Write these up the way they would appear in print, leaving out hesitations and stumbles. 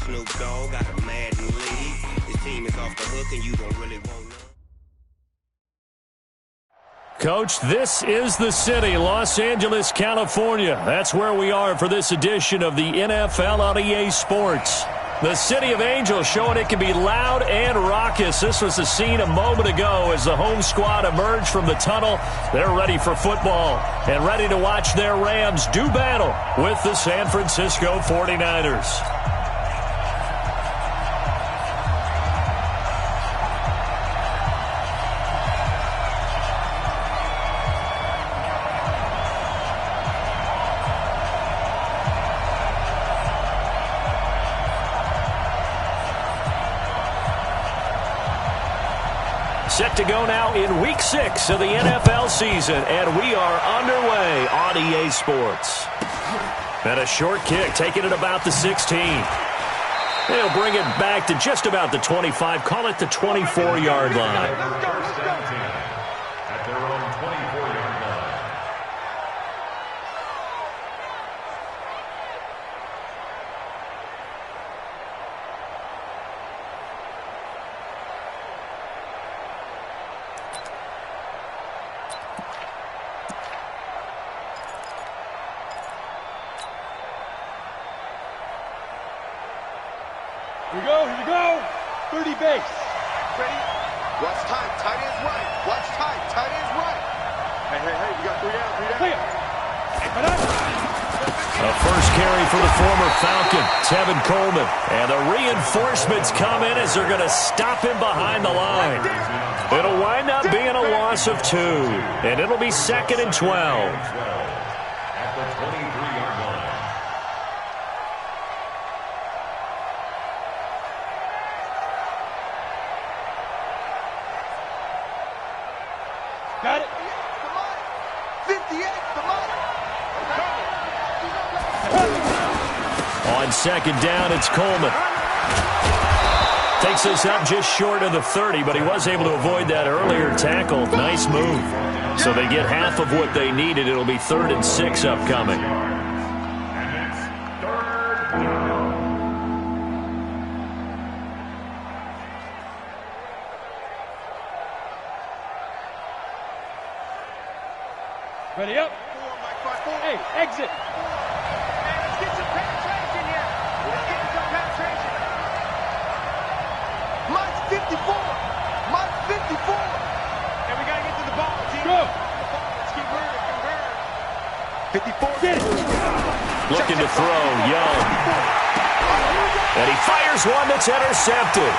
Snoop Dogg got a Madden lead. His team is off the hook and you don't really want none. Coach, this is the city, Los Angeles, California. That's where we are for this edition of the NFL on EA Sports. The City of Angels showing it can be loud and raucous. This was the scene a moment ago as the home squad emerged from the tunnel. They're ready for football and ready to watch their Rams do battle with the San Francisco 49ers. Set to go now in Week 6 of the NFL season, and we are underway on EA Sports. And a short kick, taking it about the 16. They'll bring it back to just about the 25, call it the 24-yard line. At their own 24-yard line. Here we go. 30 base. Ready? Watch tight. Tight end's right. Watch tight. Tight end's right. Hey, we got 3 down. 3 down. A first carry for the former Falcon, Tevin Coleman. And the reinforcements come in as they're going to stop him behind the line. It'll wind up being a loss of 2. And it'll be 2nd and 12. At the 23-yard line. Got it. Come on. 58. Come on. On 2nd down, it's Coleman. Takes us up just short of the 30, but he was able to avoid that earlier tackle. Nice move. So they get half of what they needed. It'll be 3rd and 6 upcoming. And it's 3rd down. Ready up. Hey, exit. Let's get some penetration here. Let's get some penetration. Mine's 54. Mine's 54. And we got to get to the ball, team. Go. Let's keep moving. 54. Get it. Looking to throw, Young. And he fires one that's intercepted.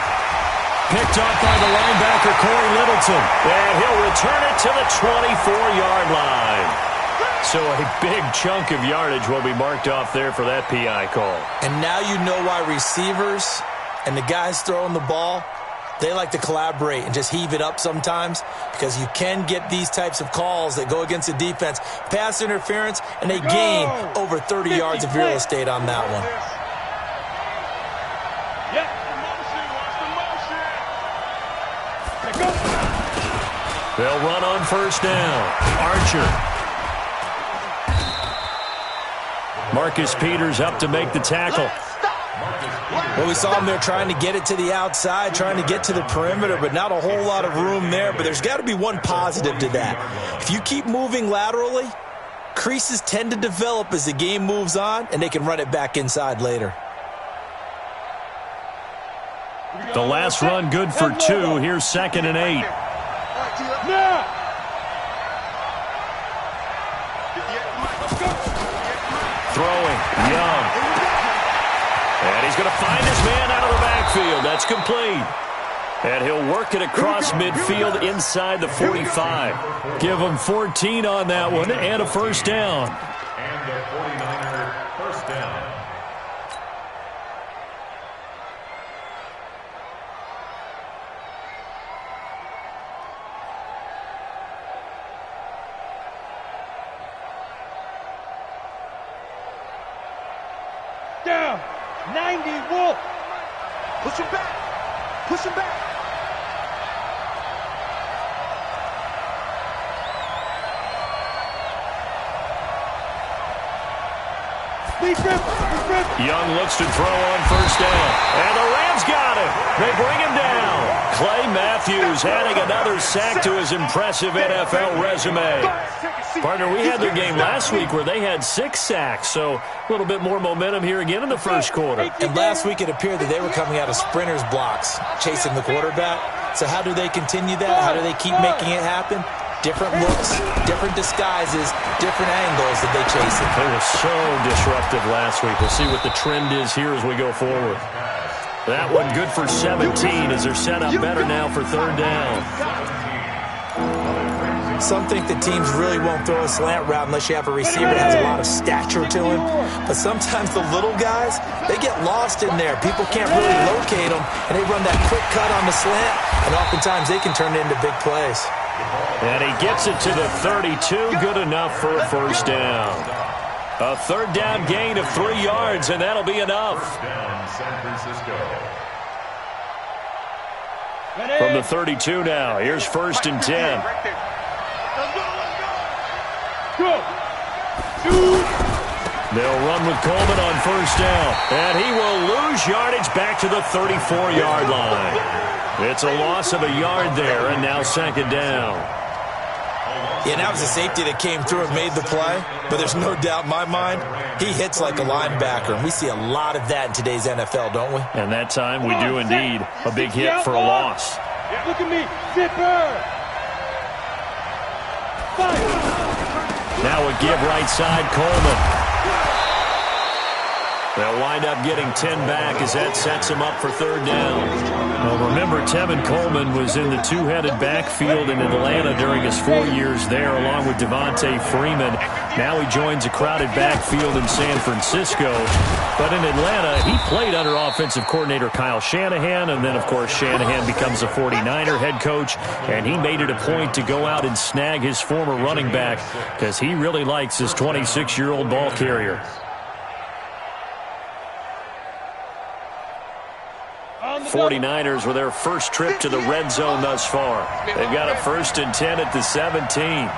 Picked up by the linebacker, Corey Littleton. And he'll return it to the 24-yard line. So a big chunk of yardage will be marked off there for that PI call. And now you know why receivers and the guys throwing the ball, they like to collaborate and just heave it up sometimes, because you can get these types of calls that go against the defense. Pass interference, and they gain over 30 yards of real estate on that one. They'll run on 1st down. Archer. Marcus Peters up to make the tackle. Well, we saw him there trying to get it to the outside, trying to get to the perimeter, but not a whole lot of room there. But there's got to be one positive to that. If you keep moving laterally, creases tend to develop as the game moves on, and they can run it back inside later. The last run good for 2. Here's 2nd and 8. Now. Throwing, Young. And he's going to find his man out of the backfield. That's complete. And he'll work it across midfield inside the 45. Give him 14 on that one and a 1st down. And the 49er 1st down. Down. 90, Wolf. Push him back. Push him back. Young looks to throw on first down. And the Rams got him. They bring him down. Clay Matthews adding another sack to his impressive NFL resume. Partner, we had their game last week where they had 6 sacks, so a little bit more momentum here again in the first quarter. And last week it appeared that they were coming out of sprinters blocks, chasing the quarterback. So how do they continue that? How do they keep making it happen? Different looks, different disguises, different angles that they chase it. They were so disruptive last week. We'll see what the trend is here as we go forward. That one good for 17 as they're set up better now for third down. Some think that teams really won't throw a slant route unless you have a receiver that has a lot of stature to him. But sometimes the little guys, they get lost in there. People can't really locate them, and they run that quick cut on the slant, and oftentimes they can turn it into big plays. And he gets it to the 32, good enough for a first down. A third down gain of 3 yards, and that'll be enough. Down San Francisco. From the 32 now, here's 1st and 10. They'll run with Coleman on first down, and he will lose yardage back to the 34-yard line. It's a loss of a yard there, and now 2nd down. Yeah, that was a safety that came through and made the play, but there's no doubt in my mind, he hits like a linebacker, and we see a lot of that in today's NFL, don't we? And that time we do indeed. A big hit for a loss. Look at me, zipper. Now a give right side, Coleman. They'll wind up getting 10 back as that sets them up for third down. Well, remember, Tevin Coleman was in the two-headed backfield in Atlanta during his 4 years there, along with Devontae Freeman. Now he joins a crowded backfield in San Francisco. But in Atlanta, he played under offensive coordinator Kyle Shanahan, and then, of course, Shanahan becomes a 49er head coach, and he made it a point to go out and snag his former running back because he really likes his 26-year-old ball carrier. 49ers with their first trip to the red zone thus far. They've got a 1st and 10 at the 17.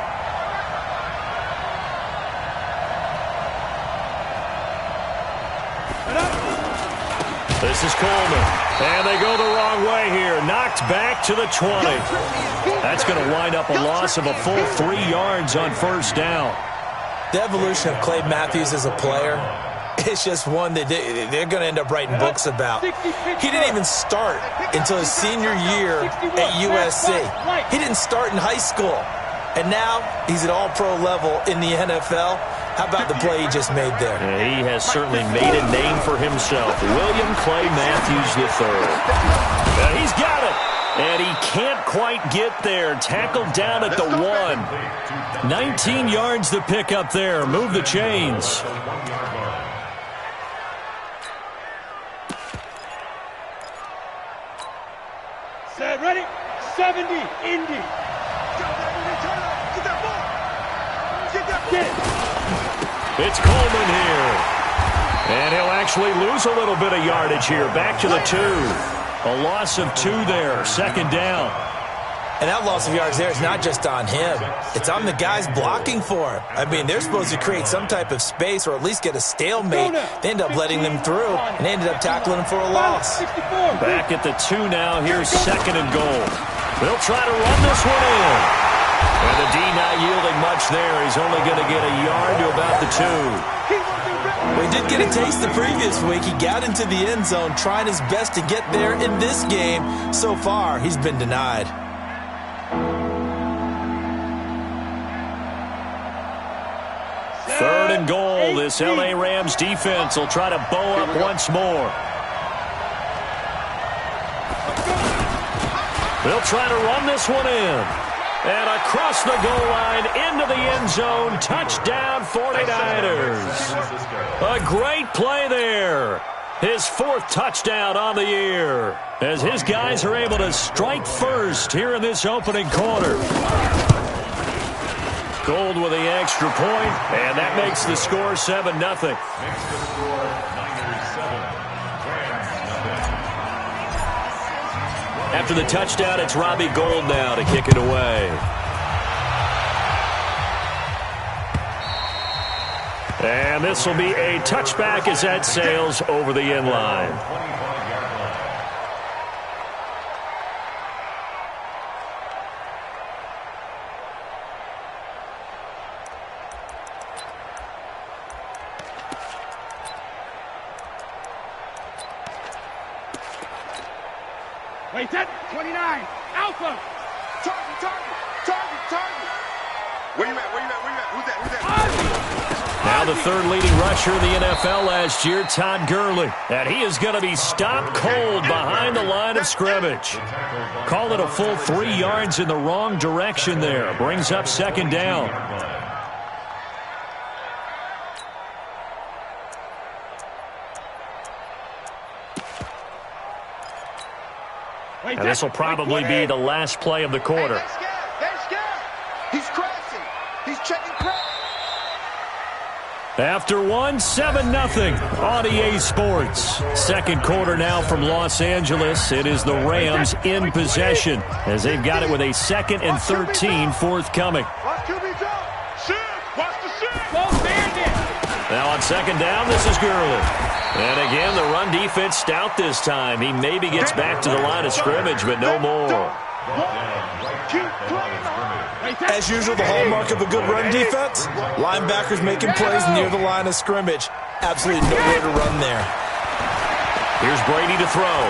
This is Coleman. And they go the wrong way here. Knocked back to the 20. That's going to wind up a loss of a full 3 yards on first down. The evolution of Clay Matthews as a player, it's just one that they're going to end up writing books about. He didn't even start until his senior year at USC. He didn't start in high school. And now he's at all-pro level in the NFL. How about the play he just made there? Yeah, he has certainly made a name for himself. William Clay Matthews III. He's got it. And he can't quite get there. Tackled down at the 1. 19 yards to pick up there. Move the chains. Set, ready? 70, Indy. It's Coleman here. And he'll actually lose a little bit of yardage here. Back to the 2. A loss of 2 there. 2nd down. And that loss of yards there is not just on him. It's on the guys blocking for him. I mean, they're supposed to create some type of space or at least get a stalemate. They end up letting them through, and they ended up tackling him for a loss. Back at the 2 now. Here's 2nd and goal. They'll try to run this one in. And the D not yielding much there. He's only going to get a yard to about the 2. Well, he did get a taste the previous week. He got into the end zone trying his best to get there in this game. So far, he's been denied. Third and goal. This L.A. Rams defense will try to bow up once more. They'll try to run this one in. And across the goal line, into the end zone, touchdown 49ers. A great play there. His 4th touchdown on the year, as his guys are able to strike first here in this opening quarter. Gold with the extra point, and that makes the score 7-0. After the touchdown, it's Robbie Gould now to kick it away. And this will be a touchback as that sails over the end line. Wait, that 29. Alpha. Target. Where you at? Who's that? Now the third leading rusher in the NFL last year, Todd Gurley. And he is going to be stopped cold behind the line of scrimmage. Call it a full 3 yards in the wrong direction there. Brings up second down. And this will probably be the last play of the quarter. They're scared. He's crashing. He's checking crash. After one, 7-0 on EA Sports. Second quarter now from Los Angeles. It is the Rams in possession as they've got it with a 2nd and 13 forthcoming. Watch QB jump. Shoot. Watch the shoot. Go Bandit. Now on second down, this is Gurley. And again, the run defense stout this time. He maybe gets back to the line of scrimmage, but no more. As usual, the hallmark of a good run defense, linebackers making plays near the line of scrimmage. Absolutely nowhere to run there. Here's Brady to throw.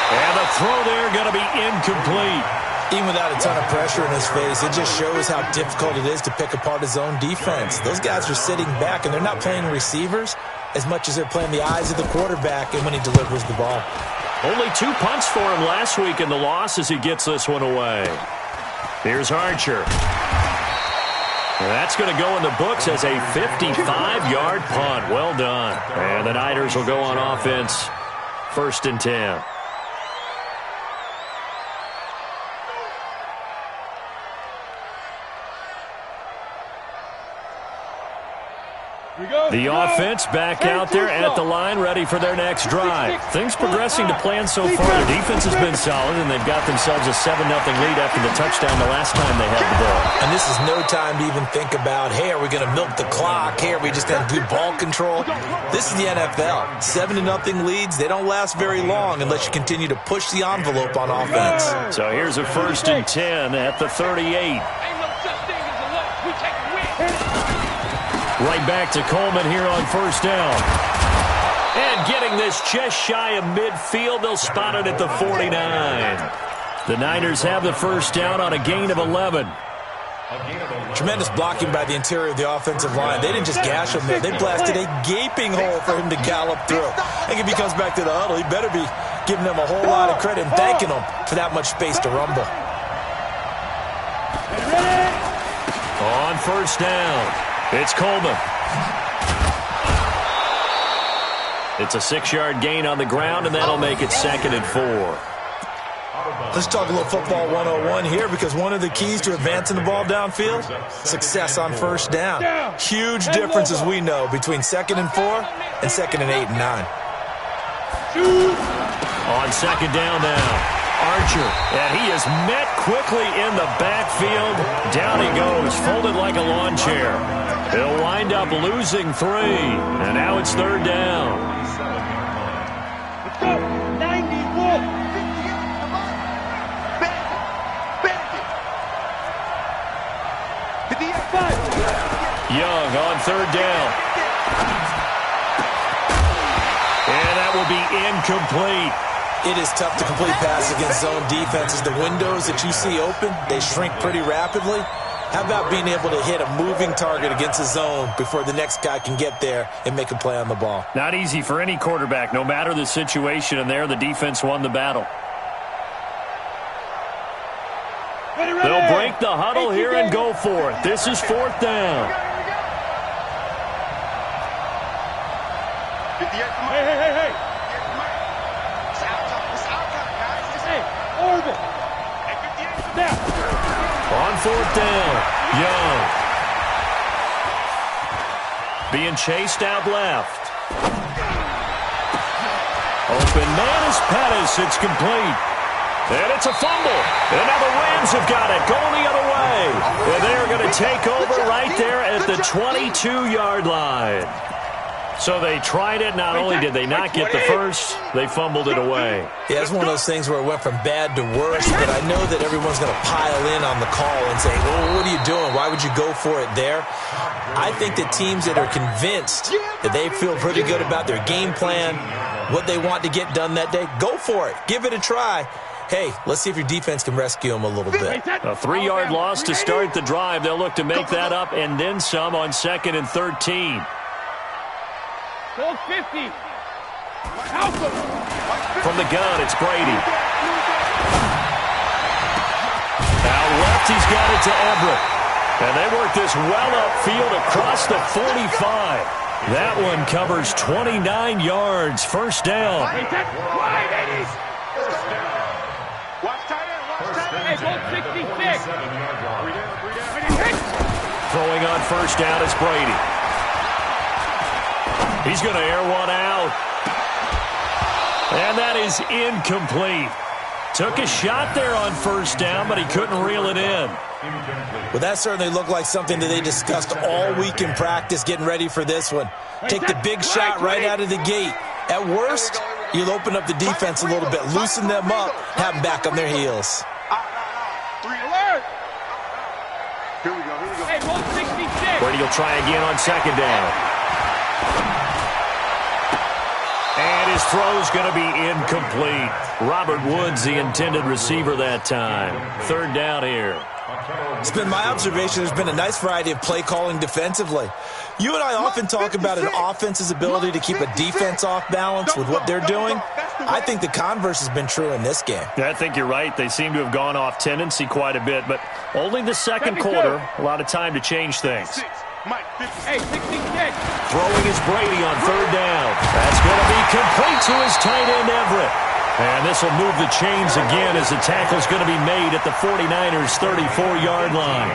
And the throw there going to be incomplete. Even without a ton of pressure in his face, it just shows how difficult it is to pick apart his own defense. Those guys are sitting back, and they're not playing receivers as much as they're playing the eyes of the quarterback and when he delivers the ball. Only 2 punts for him last week in the loss as he gets this one away. Here's Archer. And that's going to go in the books as a 55-yard punt. Well done. And the Niners will go on offense. 1st and 10. The offense back out there at the line, ready for their next drive. Things progressing to plan so far. Their defense has been solid, and they've got themselves a 7-0 lead after the touchdown the last time they had the ball. And this is no time to even think about, hey, are we going to milk the clock? Hey, are we just going to do ball control? This is the NFL. 7-0 leads, they don't last very long unless you continue to push the envelope on offense. So here's a 1st and 10 at the 38. Right back to Coleman here on 1st down. And getting this just shy of midfield, they'll spot it at the 49. The Niners have the 1st down on a gain of 11. Tremendous blocking by the interior of the offensive line. They didn't just gash him there. They blasted a gaping hole for him to gallop through. I think if he comes back to the huddle, he better be giving them a whole lot of credit and thanking them for that much space to rumble. On 1st down. It's Coleman. It's a 6-yard gain on the ground, and that'll make it 2nd and 4. Let's talk a little football 101 here, because one of the keys to advancing the ball downfield, success on 1st down. Huge difference, as we know, between 2nd and 4 and 2nd and 8 and 9. On 2nd down now. Archer, and he is met quickly in the backfield. Down he goes, folded like a lawn chair. He'll wind up losing 3, and now it's 3rd down. Let's go. 91. Young on 3rd down. And that will be incomplete. It is tough to complete pass against zone defenses. The windows that you see open, they shrink pretty rapidly. How about being able to hit a moving target against a zone before the next guy can get there and make a play on the ball? Not easy for any quarterback, no matter the situation, and there the defense won the battle. They'll break the huddle here and go for it. This is 4th down. Hey. Orbit. Now. On 4th down, Young. Being chased out left. Open man is Pettis. It's complete. And it's a fumble. And now the Rams have got it, going the other way. And they're going to take over right there at the 22-yard line. So they tried it. Not only did they not get the first, they fumbled it away. Yeah, it's one of those things where it went from bad to worse, but I know that everyone's going to pile in on the call and say, well, what are you doing? Why would you go for it there? I think the teams that are convinced that they feel pretty good about their game plan, what they want to get done that day, go for it. Give it a try. Hey, let's see if your defense can rescue them a little bit. A 3-yard loss to start the drive. They'll look to make that up and then some on 2nd and 13. Goal 50. From the gun, it's Brady. Now left, he's got it to Everett. And they work this well upfield across the 45. That one covers 29 yards. First down. Hey, goal 66. Throwing on first down is Brady. He's going to air one out. And that is incomplete. Took a shot there on first down, but he couldn't reel it in. Well, that certainly looked like something that they discussed all week in practice, getting ready for this one. Take the big shot right out of the gate. At worst, you'll open up the defense a little bit, loosen them up, have them back on their heels. Here we go. Hey, goal 66. Brady will try again on second down. And his throw's going to be incomplete. Robert Woods, the intended receiver that time. Third down here. It's been my observation there's been a nice variety of play calling defensively. You and I often talk about an offense's ability to keep a defense off balance with what they're doing. I think the converse has been true in this game. I think you're right. They seem to have gone off tendency quite a bit, but only the second quarter. A lot of time to change things. Hey, 66. Throwing is Brady on third down. That's going to be complete to his tight end, Everett. And this will move the chains again as the tackle's going to be made at the 49ers' 34-yard line.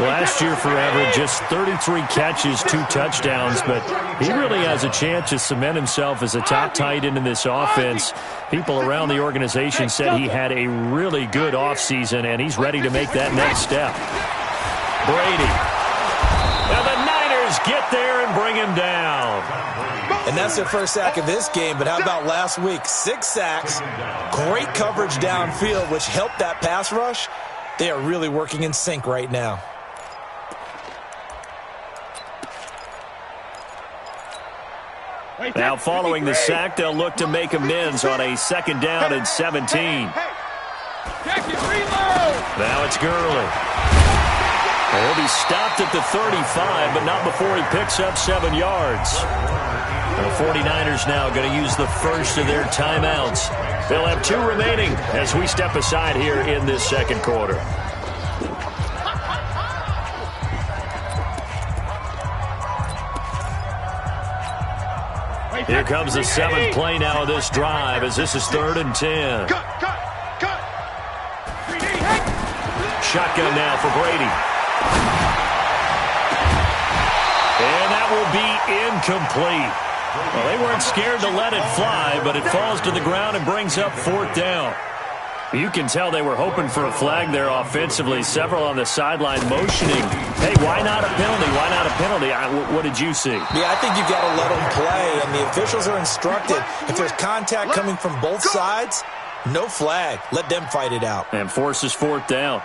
Last year for Everett, just 33 catches, 2 touchdowns, but he really has a chance to cement himself as a top tight end in this offense. People around the organization said he had a really good offseason, and he's ready to make that next step. Brady. And the Niners get there and bring him down. And that's their first sack of this game, but how about last week? 6 sacks, great coverage downfield, which helped that pass rush. They are really working in sync right now. Now following the sack, they'll look to make amends on a second down and 17. Now it's Gurley. He'll be stopped at the 35, but not before he picks up 7 yards. The 49ers now going to use the first of their timeouts. They'll have 2 remaining as we step aside here in this second quarter. Here comes the 7th play now of this drive as this is 3rd and 10. Shotgun now for Brady. And that will be incomplete. Well, they weren't scared to let it fly, but it falls to the ground and brings up 4th down. You can tell they were hoping for a flag there offensively. Several on the sideline motioning. Hey, why not a penalty? Why not a penalty? What did you see? Yeah, I think you've got to let them play, and the officials are instructed. If there's contact coming from both sides, no flag. Let them fight it out. And forces 4th down.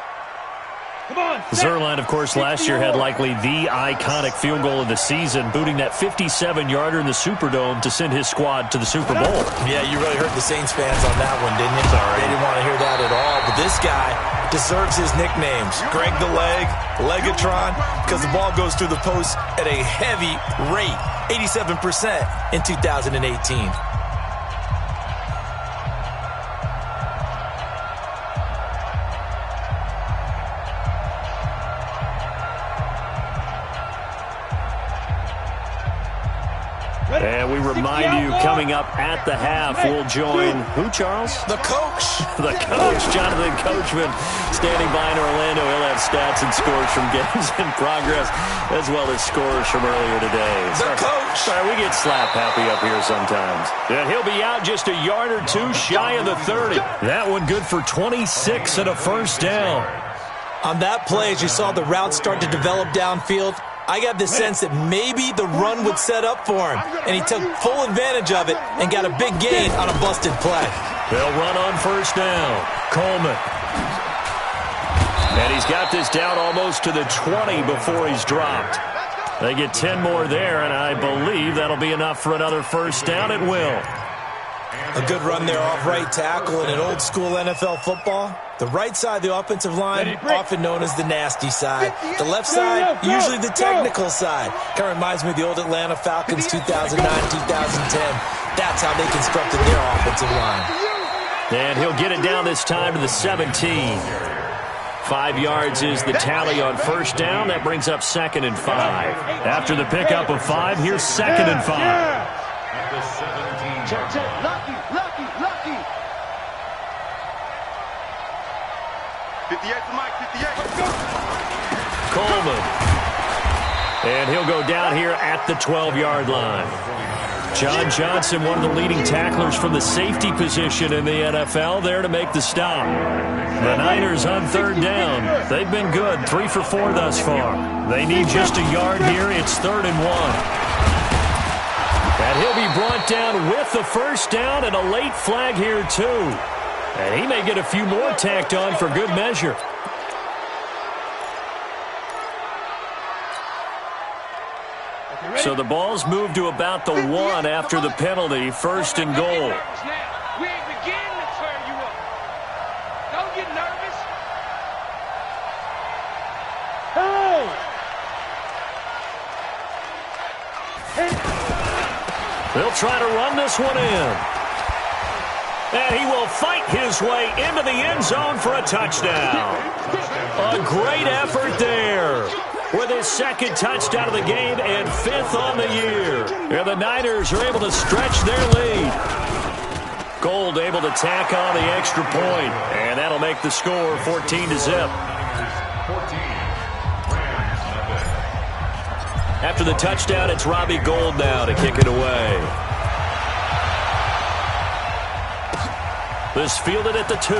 Zerline, of course, last year had likely the iconic field goal of the season, booting that 57-yarder in the Superdome to send his squad to the Super Bowl. Yeah, you really hurt the Saints fans on that one, didn't you? Sorry. They didn't want to hear that at all. But this guy deserves his nicknames. Greg the Leg, Legatron, because the ball goes through the post at a heavy rate, 87% in 2018. And And we remind you, coming up at the half, we'll join who, Charles? The coach. The coach, Jonathan Coachman, standing by in Orlando. He'll have stats and scores from games in progress, as well as scores from earlier today. The coach. Sorry, we get slap happy up here sometimes. And he'll be out just a yard or two shy of the 30. That one good for 26 and a first down. On that play, as you saw the route start to develop downfield, I got the sense that maybe the run would set up for him, and he took full advantage of it and got a big gain on a busted play. They'll run on first down. Coleman. And he's got this down almost to the 20 before he's dropped. They get 10 more there, and I believe that'll be enough for another first down. It will. A good run there off right tackle in an old-school NFL football. The right side of the offensive line, often known as the nasty side. The left side, usually the technical side. Kind of reminds me of the old Atlanta Falcons 2009, 2010. That's how they constructed their offensive line. And he'll get it down this time to the 17. 5 yards is the tally on first down. That brings up 2nd and 5. After the pickup of 5, here's 2nd and 5. At the 17. Check. Lucky. 58 for Mike, 58. Coleman. And he'll go down here at the 12-yard line. John Johnson, one of the leading tacklers from the safety position in the NFL, there to make the stop. The Niners on third down. They've been good, 3 for 4 thus far. They need just a yard here. It's 3rd and 1. And he'll be brought down with the first down and a late flag here, too. And he may get a few more tacked on for good measure. So the ball's moved to about the 1 after the penalty. 1st and goal. We ain't beginning to turn you up. Don't get nervous. They'll try to run this one in. And he will fight his way into the end zone for a touchdown. A great effort there with his 2nd touchdown of the game and 5th on the year. And the Niners are able to stretch their lead. Gold able to tack on the extra point, and that'll make the score 14-0. After the touchdown, it's Robbie Gould now to kick it away. This fielded at the 2.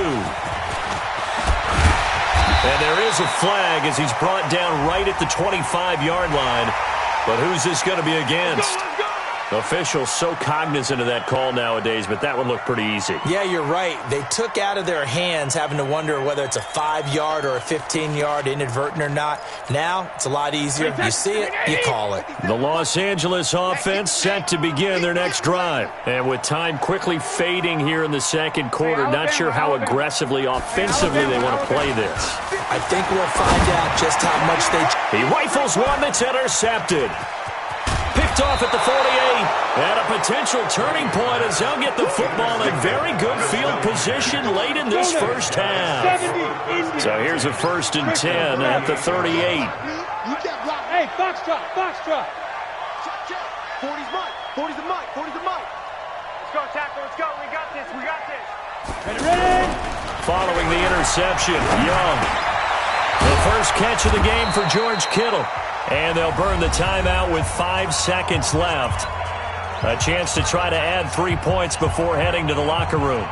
And there is a flag as he's brought down right at the 25-yard line. But who's this going to be against? Officials so cognizant of that call nowadays, but that one looked pretty easy. Yeah, you're right. They took out of their hands having to wonder whether it's a 5-yard or a 15-yard inadvertent or not. Now, it's a lot easier. You see it, you call it. The Los Angeles offense set to begin their next drive. And with time quickly fading here in the 2nd quarter, not sure how aggressively, offensively they want to play this. I think we'll find out just how much they... He rifles one that's intercepted. Picked off at the 48, and a potential turning point as they'll get the football in very good field position late in this first half. So here's a 1st and 10 at the 38. Hey, Foxtrot. 40's Mike. 40's the Mike. Let's go, tackle. Let's go. We got this. Ready? Following the interception, Young. The first catch of the game for George Kittle. And they'll burn the timeout with 5 seconds left. A chance to try to add 3 points before heading to the locker room.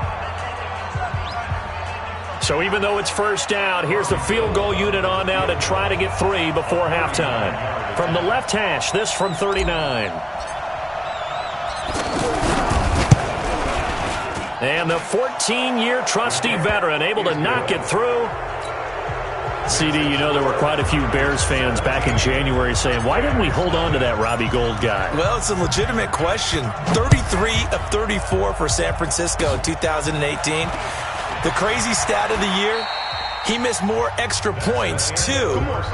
So even though it's first down, here's the field goal unit on now to try to get 3 before halftime. From the left hash, this from 39. And the 14-year trusty veteran able to knock it through. CD, you know there were quite a few Bears fans back in January saying, why didn't we hold on to that Robbie Gould guy? Well, it's a legitimate question. 33 of 34 for San Francisco in 2018. The crazy stat of the year, he missed more extra points, 2,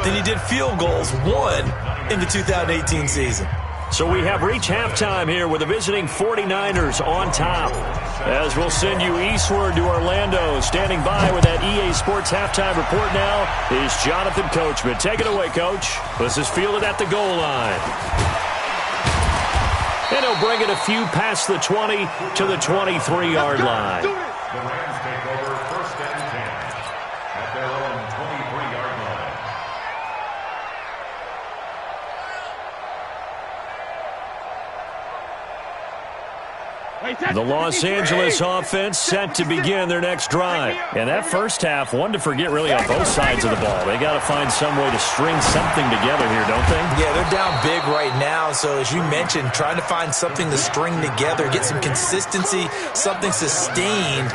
than he did field goals, 1, in the 2018 season. So we have reached halftime here with the visiting 49ers on top. As we'll send you eastward to Orlando. Standing by with that EA Sports halftime report now is Jonathan Coachman. Take it away, Coach. This is fielded at the goal line. And he'll bring it a few past the 20 to the 23-yard line. The Rams take over 1st and 10 at their own 23-yard line. The Los Angeles offense set to begin their next drive. And that first half, one to forget really on both sides of the ball. They got to find some way to string something together here, don't they? Yeah, they're down big right now. So as you mentioned, trying to find something to string together, get some consistency, something sustained,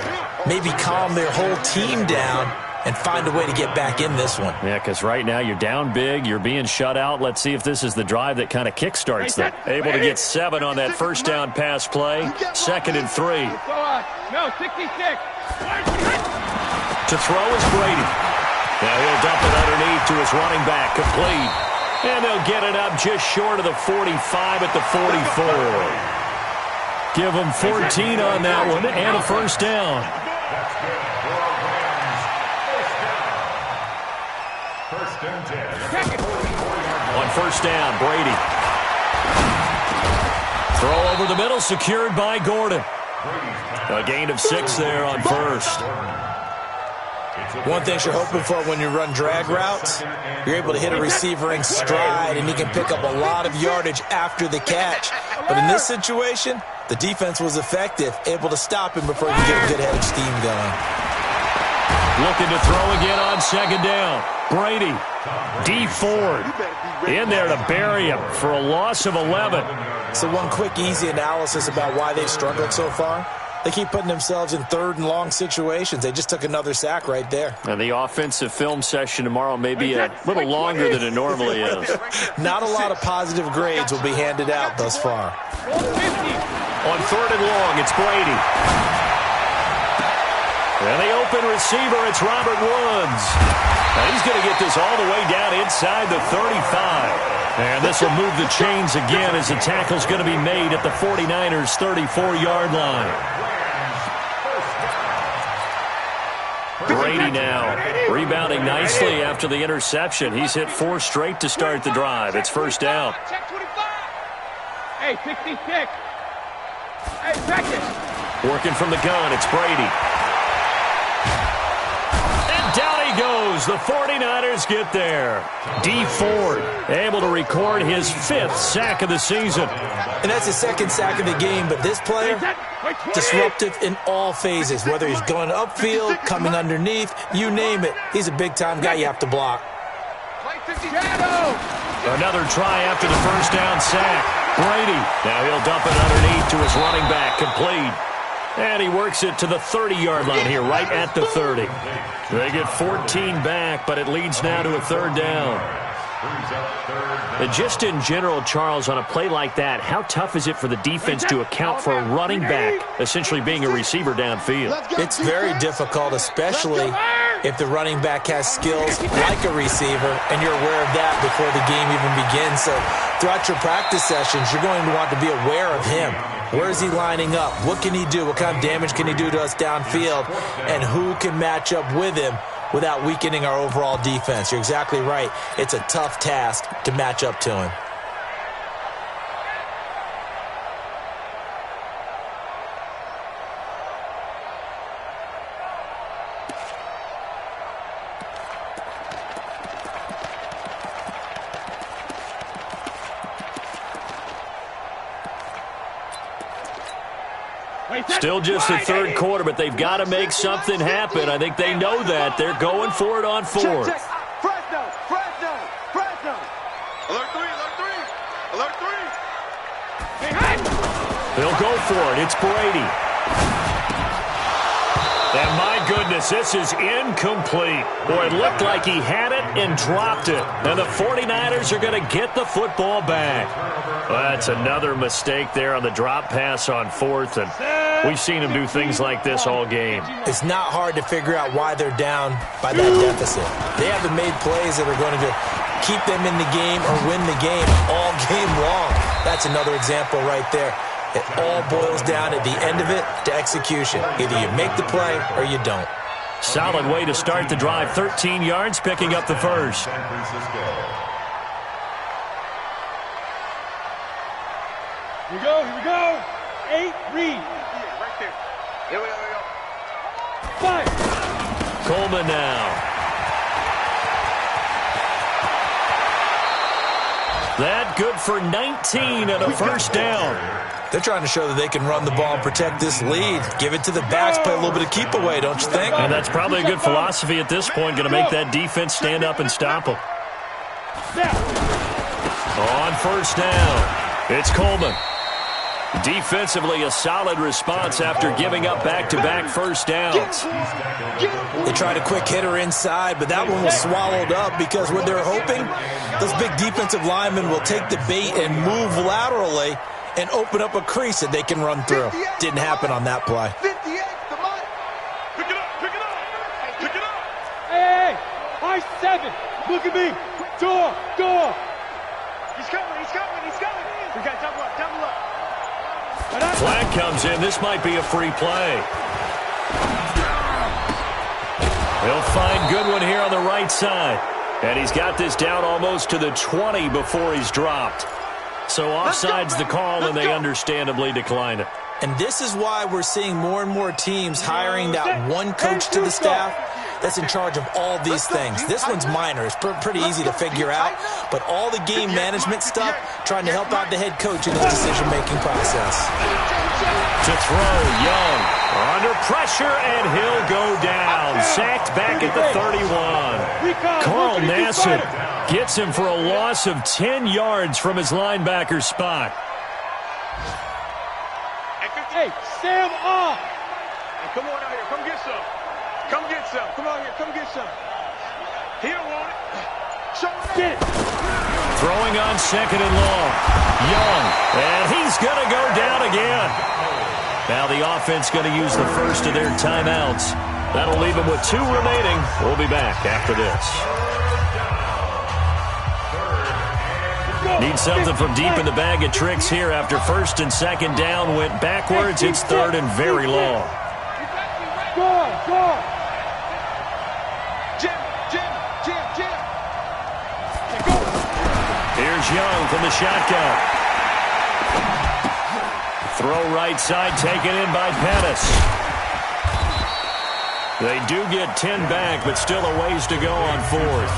maybe calm their whole team down and find a way to get back in this one. Yeah, because right now you're down big, you're being shut out. Let's see if this is the drive that kind of kickstarts them. Able to get 7 on that first down pass play. 2nd and 3. No, 66. To throw is Brady. Now he'll dump it underneath to his running back, complete. And they'll get it up just short of the 45 at the 44. Give them 14 on that one and a first down. On first down, Brady. Throw over the middle, secured by Gordon. A gain of 6 there on first. One thing you're hoping for when you run drag routes, you're able to hit a receiver in stride, and he can pick up a lot of yardage after the catch. But in this situation, the defense was effective, able to stop him before he could get a good head of steam going. Looking to throw again on 2nd down. Brady, D. Ford, in there to bury him for a loss of 11. So one quick, easy analysis about why they've struggled so far. They keep putting themselves in 3rd and long situations. They just took another sack right there. And the offensive film session tomorrow may be a little longer than it normally is. Not a lot of positive grades will be handed out thus far. On 3rd and long, it's Brady. And the open receiver, it's Robert Woods. And he's going to get this all the way down inside the 35. And this will move the chains again as the tackle's going to be made at the 49ers' 34-yard line. Brady now rebounding nicely after the interception. He's hit 4 straight to start the drive. It's first down. Check 25. Hey, 66. Hey, second. Working from the gun, it's Brady. Down he goes. The 49ers get there. D. Ford able to record his 5th sack of the season. And that's his 2nd sack of the game, but this player, disruptive in all phases, whether he's going upfield, coming underneath, you name it. He's a big-time guy you have to block. Another try after the first down sack. Brady. Now he'll dump it underneath to his running back, complete. And he works it to the 30-yard line here, right at the 30. They get 14 back, but it leads now to a 3rd down. And just in general, Charles, on a play like that, how tough is it for the defense to account for a running back essentially being a receiver downfield? It's very difficult, especially if the running back has skills like a receiver, and you're aware of that before the game even begins. So throughout your practice sessions, you're going to want to be aware of him. Where is he lining up? What can he do? What kind of damage can he do to us downfield? And who can match up with him without weakening our overall defense? You're exactly right. It's a tough task to match up to him. Still just the 3rd quarter, but they've got to make something happen. I think they know that. They're going for it on 4th. Fresno. Alert 3. They'll go for it. It's Brady. And my goodness, this is incomplete. Boy, it looked like he had it and dropped it. And the 49ers are going to get the football back. Well, that's another mistake there on the drop pass on 4th. And we've seen him do things like this all game. It's not hard to figure out why they're down by that deficit. They haven't made plays that are going to keep them in the game or win the game all game long. That's another example right there. It all boils down at the end of it to execution. Either you make the play or you don't. Solid way to start the drive. 13 yards, picking up the first. we go, here we go. 8, read. Yeah, right there. Here we go, here we go. 5. Coleman now. That good for 19 and a first down. They're trying to show that they can run the ball and protect this lead. Give it to the backs, play a little bit of keep away, don't you think? And that's probably a good philosophy at this point, going to make that defense stand up and stop them. On first down, it's Coleman. Defensively, a solid response after giving up back-to-back first downs. They tried a quick hitter inside, but that one was swallowed up because what they're hoping, those big defensive linemen will take the bait and move laterally and open up a crease that they can run through. Didn't happen on that play. 58, come on. Pick it up, pick it up. Pick it up. Hey, high 7. Look at me. Door. He's coming, he's coming, he's coming. We got to double up, double up. Flag comes in. This might be a free play. He'll find Goodwin here on the right side. And he's got this down almost to the 20 before he's dropped. So offside's the call, and they understandably decline it. And this is why we're seeing more and more teams hiring that one coach to the staff that's in charge of all these things. This one's minor. It's pretty easy to figure out. But all the game management stuff, trying to help out the head coach in his decision-making process. To throw, Young under pressure, and he'll go down. Sacked back at the 31. Carl Nassib gets him for a loss of 10 yards from his linebacker spot. Hey, Sam off. Hey, come on out here, come get some. Come get some. Come on here, come get some. He don't want it. Show him. Get it. Throwing on second and long. Young, and he's going to go down again. Now the offense going to use the first of their timeouts. That'll leave them with 2 remaining. We'll be back after this. Need something from deep in the bag of tricks here after first and second down went backwards. It's third and very long. Go. Jim. Here's Young from the shotgun. Throw right side, taken in by Pettis. They do get 10 back, but still a ways to go on fourth.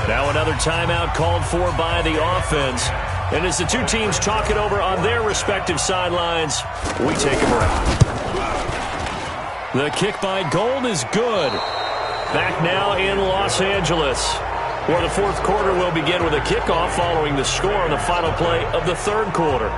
Now another timeout called for by the offense. And as the two teams talk it over on their respective sidelines, we take a break. The kick by Gold is good. Back now in Los Angeles, where the fourth quarter will begin with a kickoff following the score on the final play of the third quarter.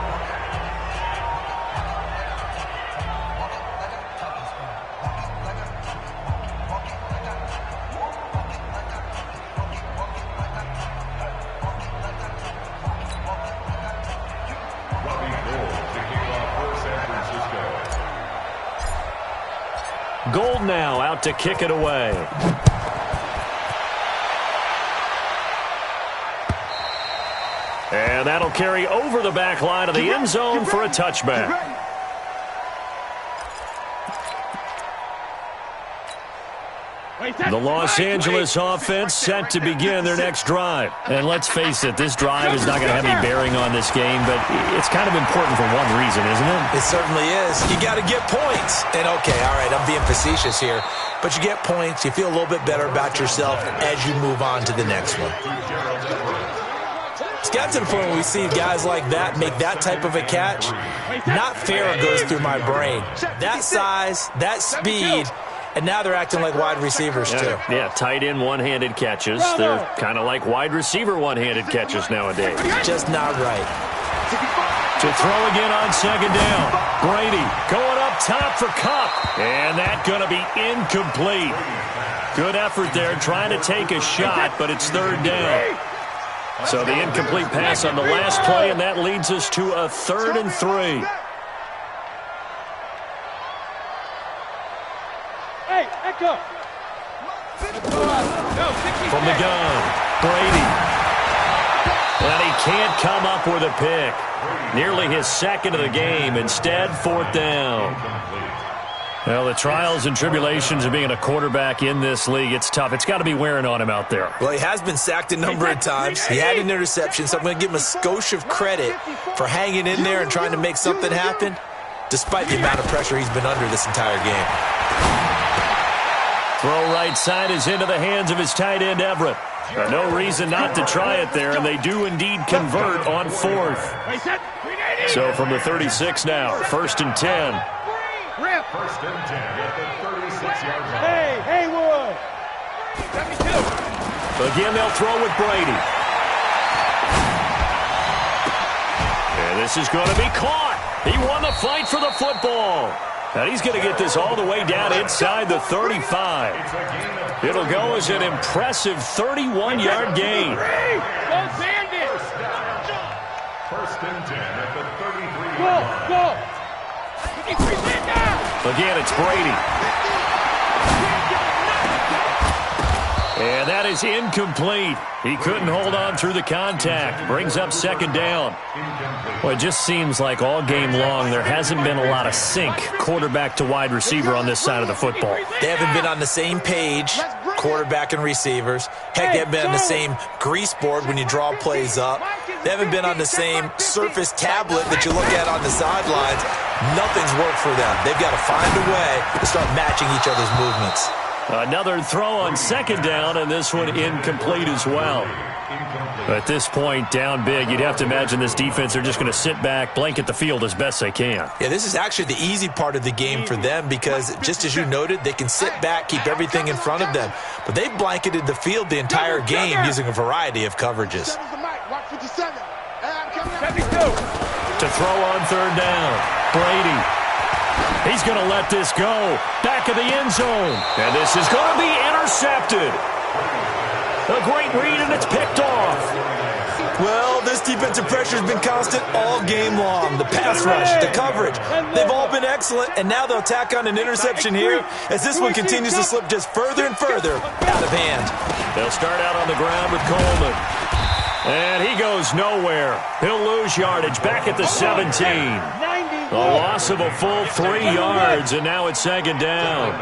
Gold now out to kick it away. And that'll carry over the back line of the end zone for a touchback. The Los Angeles offense set to begin their next drive. And let's face it, this drive is not going to have any bearing on this game, but it's kind of important for one reason, isn't it? It certainly is. You got to get points. And okay, all right, I'm being facetious here, but you get points, you feel a little bit better about yourself as you move on to the next one. It's got to the point where we see guys like that make that type of a catch. Not fair goes through my brain. That size, that speed, and now they're acting like wide receivers, too. Yeah, tight end one-handed catches. They're kind of like wide receiver one-handed catches nowadays. Just not right. To throw again on second down. Brady going up top for Kupp. And that's going to be incomplete. Good effort there trying to take a shot, but it's third down. So the incomplete pass on the last play, and that leads us to a 3rd and 3. Hey, echo. From the gun, Brady. And he can't come up with a pick. Nearly his second of the game. Instead, 4th down. Well, the trials and tribulations of being a quarterback in this league, it's tough. It's got to be wearing on him out there. Well, he has been sacked a number of times. He had an interception, so I'm going to give him a skosh of credit for hanging in there and trying to make something happen, despite the amount of pressure he's been under this entire game. Throw right side is into the hands of his tight end, Everett. No reason not to try it there, and they do indeed convert on fourth. So from the 36 now, 1st and 10. First and 10 at the 36-yard line. Hey, Haywood! Again, they'll throw with Brady. And this is going to be caught. He won the fight for the football. And he's going to get this all the way down inside the 35. It'll go as an impressive 31-yard gain. Go Bandit! First and 10 at the 33-yard line. Go! Again, it's Brady. And that is incomplete. He couldn't hold on through the contact. Brings up 2nd down. Well, it just seems like all game long there hasn't been a lot of sync quarterback to wide receiver on this side of the football. They haven't been on the same page, quarterback and receivers. Heck, they haven't been on the same grease board when you draw plays up. They haven't been on the same Surface tablet that you look at on the sidelines. Nothing's worked for them. They've got to find a way to start matching each other's movements. Another throw on 2nd down, and this one incomplete as well. At this point, down big, you'd have to imagine this defense are just going to sit back, blanket the field as best they can. Yeah, this is actually the easy part of the game for them because, just as you noted, they can sit back, keep everything in front of them. But they've blanketed the field the entire game using a variety of coverages. To throw on 3rd down, Brady. He's going to let this go. Back of the end zone. And this is going to be intercepted. A great read, and it's picked off. Well, this defensive pressure has been constant all game long. The pass rush, the coverage, they've all been excellent, and now they'll tack on an interception here as this one continues to slip just further and further out of hand. They'll start out on the ground with Coleman. And he goes nowhere. He'll lose yardage back at the 17. A loss of a full 3 yards, and now it's 2nd down.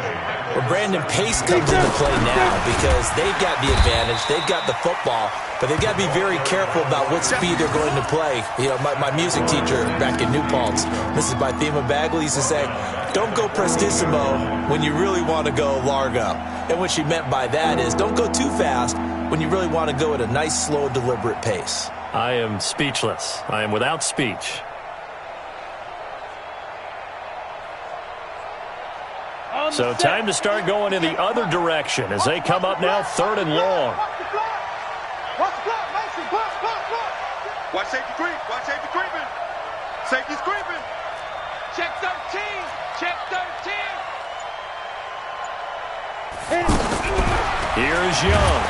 Well, Brandon, pace comes into play now because they've got the advantage. They've got the football, but they've got to be very careful about what speed they're going to play. You know, my music teacher back in New Paltz, Mrs. Bythema Bagley, used to say, don't go prestissimo when you really want to go largo. And what she meant by that is don't go too fast when you really want to go at a nice, slow, deliberate pace. I am speechless. I am without speech. So time to start going in the other direction as they come up now 3rd and long. Watch safety creep. Watch safety creeping. Safety's creeping. Check 13. Check 13. Here's Young.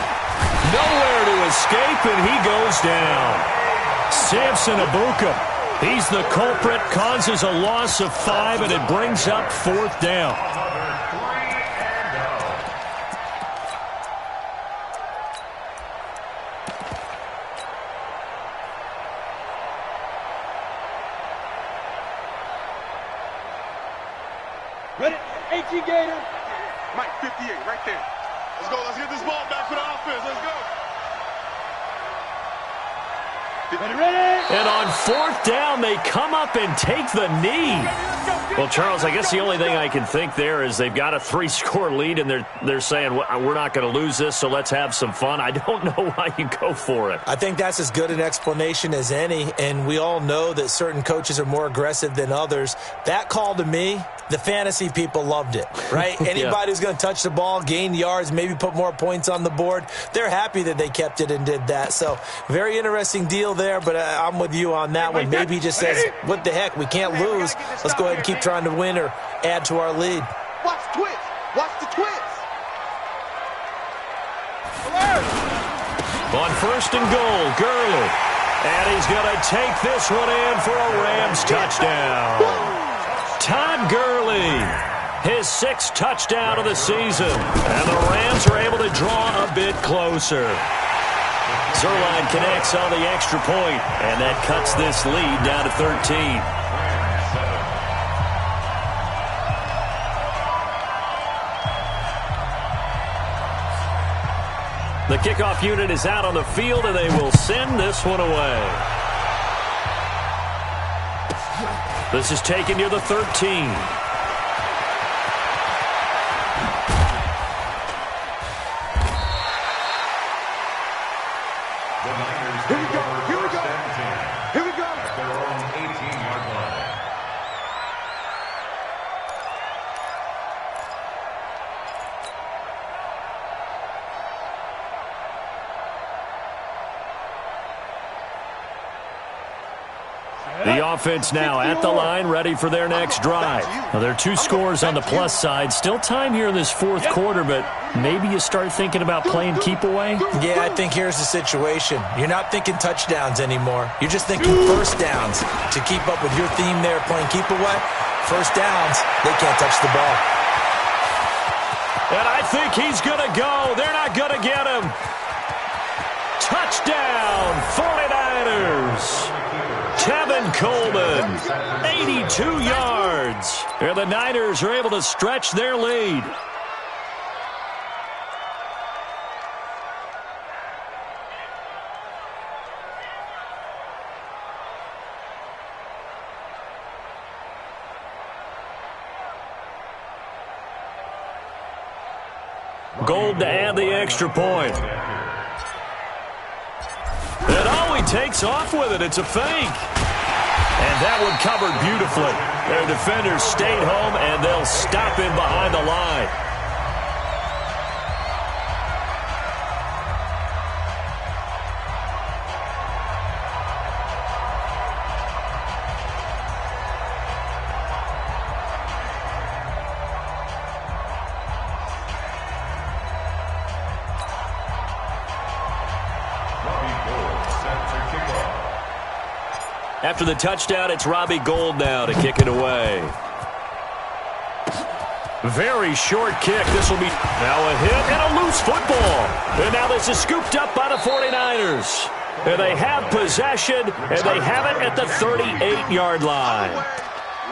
Nowhere to escape, and he goes down. Samson Abuka. He's the culprit, causes a loss of 5, and it brings up 4th down. Ready? 18 Gator. Mike, 58, right there. Let's go. Let's get this ball back for the offense. Let's go. Ready? And on 4th down, they come up and take the knee. Well, Charles, I guess the only thing I can think there is they've got a 3-score lead, and they're saying, we're not going to lose this, so let's have some fun. I don't know why you go for it. I think that's as good an explanation as any, and we all know that certain coaches are more aggressive than others. That call to me, the fantasy people loved it, right? Yeah. Anybody who's going to touch the ball, gain yards, maybe put more points on the board, they're happy that they kept it and did that. So very interesting deal there, but I'm with you on that one. Maybe he just says, what the heck, we can't lose. Let's go ahead and keep trying to win or add to our lead. Watch the twist. Watch the twist. On 1st and goal, Gurley. And he's going to take this one in for a Rams touchdown. Todd Gurley, his 6th touchdown of the season. And the Rams are able to draw a bit closer. Zerline connects on the extra point, and that cuts this lead down to 13. The kickoff unit is out on the field, and they will send this one away. This is taken near the 13. Here we go. Here we go. Here we go. At their own 18-yard line. The offense now at the line, ready for their next drive. Well, there are 2 scores on the plus side. Still time here in this fourth quarter, but maybe you start thinking about playing keep away? Yeah, I think here's the situation. You're not thinking touchdowns anymore. You're just thinking first downs. To keep up with your theme there, playing keep away, first downs, they can't touch the ball. And I think he's going to go. They're not going to get him. Touchdown, 49ers. Tevin Coleman, 82 yards. And the Niners are able to stretch their lead. Gold to add the extra point. And oh, he takes off with it. It's a fake. And that one covered beautifully. Their defenders stayed home, and they'll stop him behind the line. After the touchdown, it's Robbie Gould now to kick it away. Very short kick. This will be now a hit and a loose football. And now this is scooped up by the 49ers. And they have possession, and they have it at the 38-yard line.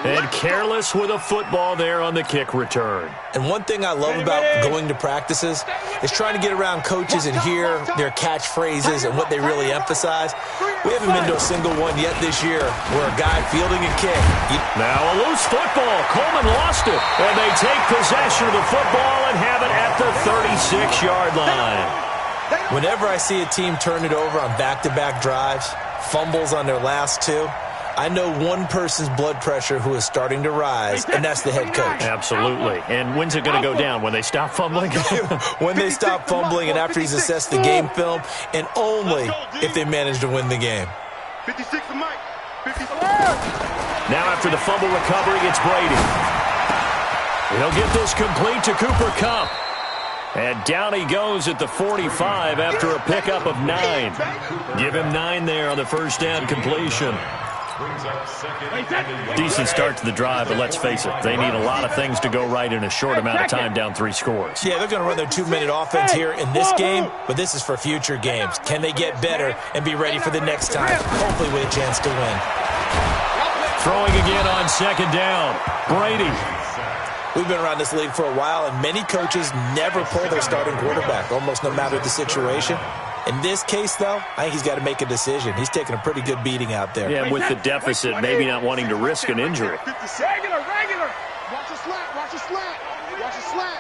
And careless with a football there on the kick return. And one thing I love about going to practices is trying to get around coaches and hear their catchphrases and what they really emphasize. We haven't been to a single one yet this year where a guy fielding a kick. Now a loose football. Coleman lost it. And they take possession of the football and have it at the 36-yard line. Whenever I see a team turn it over on back-to-back drives, fumbles on their last 2, I know one person's blood pressure who is starting to rise, and that's the head coach. Absolutely. And when's it going to go down? When they stop fumbling? When they stop fumbling and after he's assessed the game film, and only if they manage to win the game. 56 to Mike. 56. Now after the fumble recovery, it's Brady. He'll get this complete to Cooper Kupp. And down he goes at the 45 after a pickup of 9. Give him 9 there on the first down completion. Decent start to the drive, but let's face it, they need a lot of things to go right in a short amount of time, down 3 scores. Yeah, they're going to run their 2-minute offense here in this game, but this is for future games. Can they get better and be ready for the next time, hopefully with a chance to win? Throwing again on second down. Brady. We've been around this league for a while, and many coaches never pull their starting quarterback, almost no matter the situation. In this case, though, I think he's got to make a decision. He's taking a pretty good beating out there. Yeah, with the deficit, maybe not wanting to risk an injury. Regular. Watch a slant.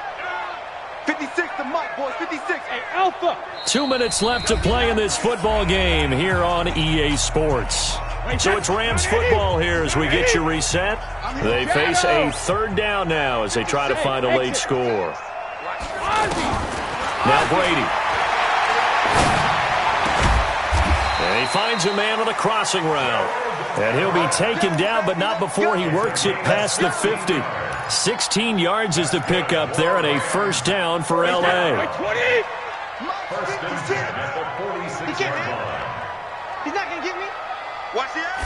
56 to Mike, boys. 56. Hey, Alpha. 2 minutes left to play in this football game here on EA Sports. So it's Rams football here as we get you reset. They face a third down now as they try to find a late score. Now Brady. And he finds a man on a crossing route. And he'll be taken down, but not before he works it past the 50. 16 yards is the pickup there, and a first down for L.A. First and 10 at the 46-yard line. He's not going to get me. Watch the ass.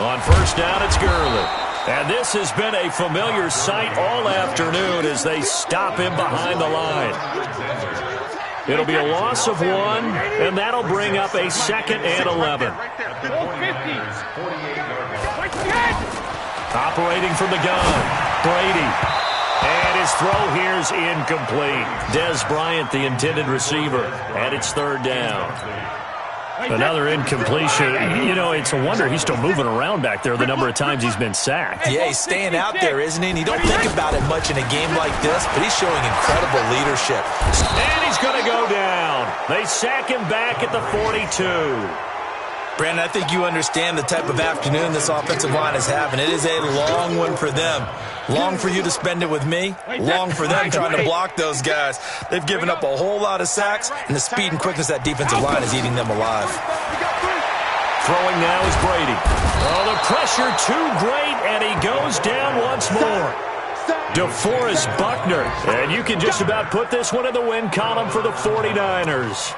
On first down, it's Gurley. And this has been a familiar sight all afternoon as they stop him behind the line. It'll be a loss of 1, and that'll bring up a 2nd and 11. Operating from the gun, Brady. And his throw here's incomplete. Des Bryant, the intended receiver, and it's third down. Another incompletion. You know, it's a wonder he's still moving around back there the number of times he's been sacked. Yeah, he's staying out there, isn't he? And you don't think about it much in a game like this, but he's showing incredible leadership. And he's going to go down. They sack him back at the 42. Brandon, I think you understand the type of afternoon this offensive line is having. It is a long one for them. Long for you to spend it with me. Long for them trying to block those guys. They've given up a whole lot of sacks, and the speed and quickness of that defensive line is eating them alive. Throwing now is Brady. Oh, the pressure too great, and he goes down once more. DeForest Buckner. And you can just about put this one in the win column for the 49ers.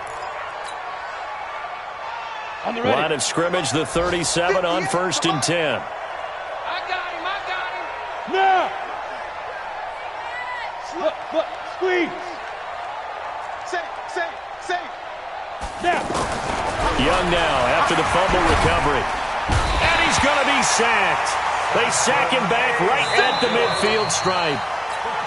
Line of scrimmage, the 37 on 1st and 10. I got him. Now! Look, squeeze! Safe! Now! Young now after the fumble recovery. And he's going to be sacked. They sack him back right at the midfield stripe.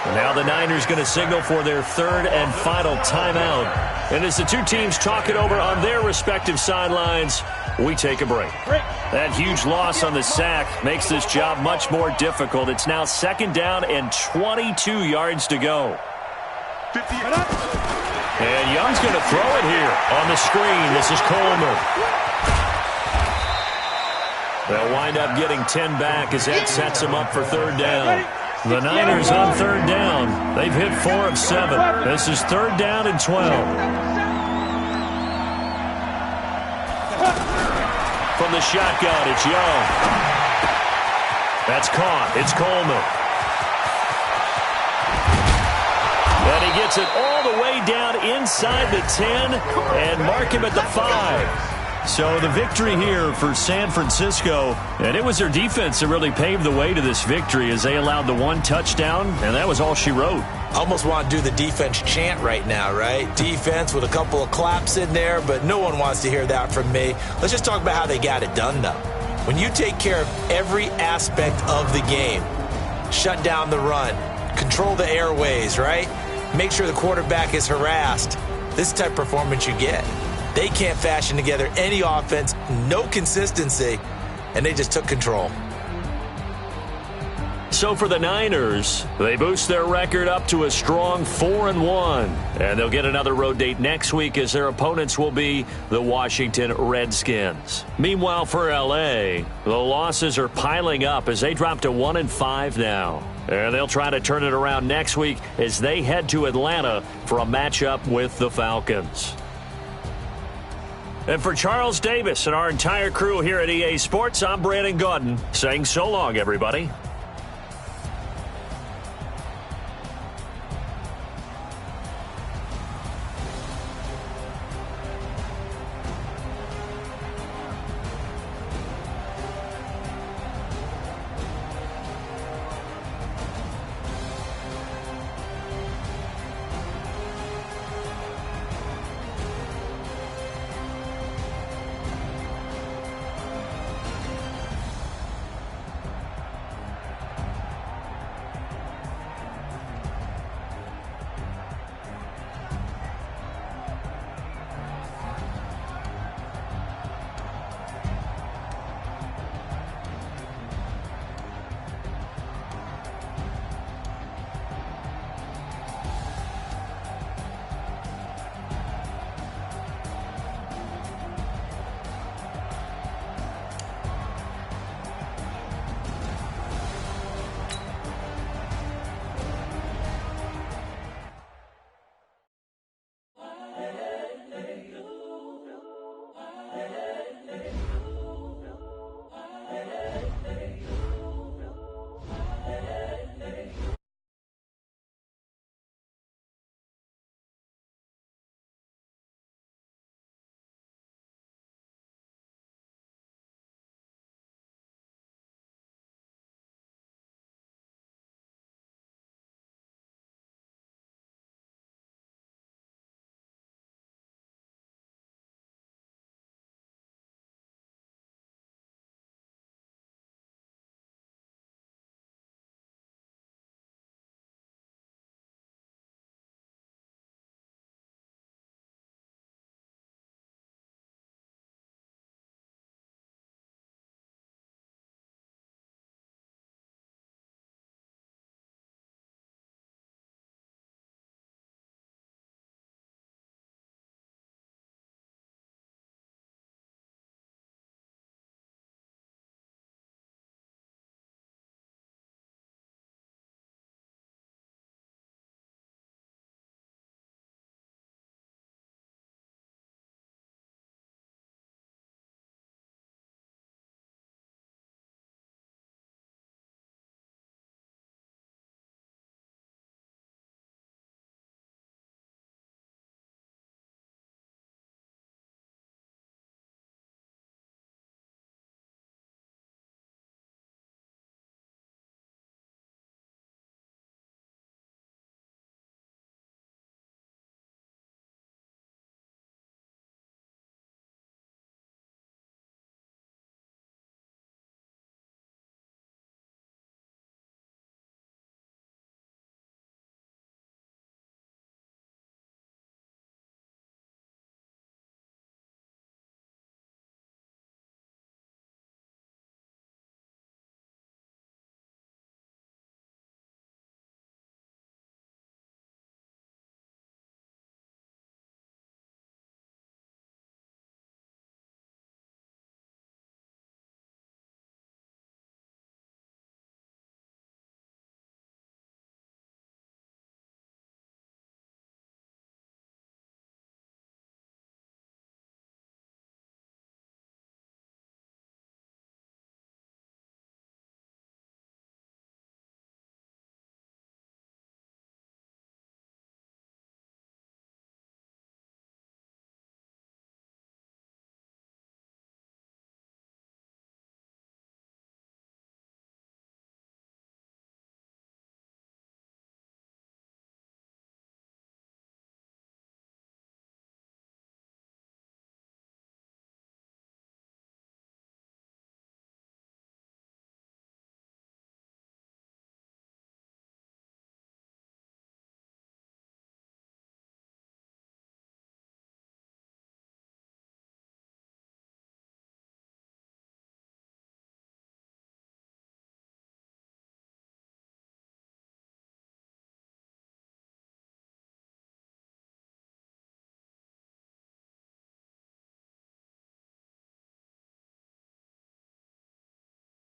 And now the Niners going to signal for their third and final timeout. And as the two teams talk it over on their respective sidelines, we take a break. That huge loss on the sack makes this job much more difficult. It's now 2nd down and 22 yards to go. And Young's going to throw it here on the screen. This is Coleman. They'll wind up getting 10 back as that sets them up for 3rd down. The Niners on 3rd down. They've hit 4 of 7. This is 3rd down and 12. From the shotgun, it's Young. That's caught. It's Coleman. And he gets it all the way down inside the 10 and mark him at the 5. So the victory here for San Francisco, and it was their defense that really paved the way to this victory as they allowed the 1 touchdown, and that was all she wrote. Almost want to do the defense chant right now, right? Defense with a couple of claps in there, but no one wants to hear that from me. Let's just talk about how they got it done, though. When you take care of every aspect of the game, shut down the run, control the airways, right? Make sure the quarterback is harassed. This is the type of performance you get. They can't fashion together any offense, no consistency, and they just took control. So for the Niners, they boost their record up to a strong 4-1. And they'll get another road date next week as their opponents will be the Washington Redskins. Meanwhile, for L.A., the losses are piling up as they drop to 1-5 now. And they'll try to turn it around next week as they head to Atlanta for a matchup with the Falcons. And for Charles Davis and our entire crew here at EA Sports, I'm Brandon Gaudin saying so long, everybody.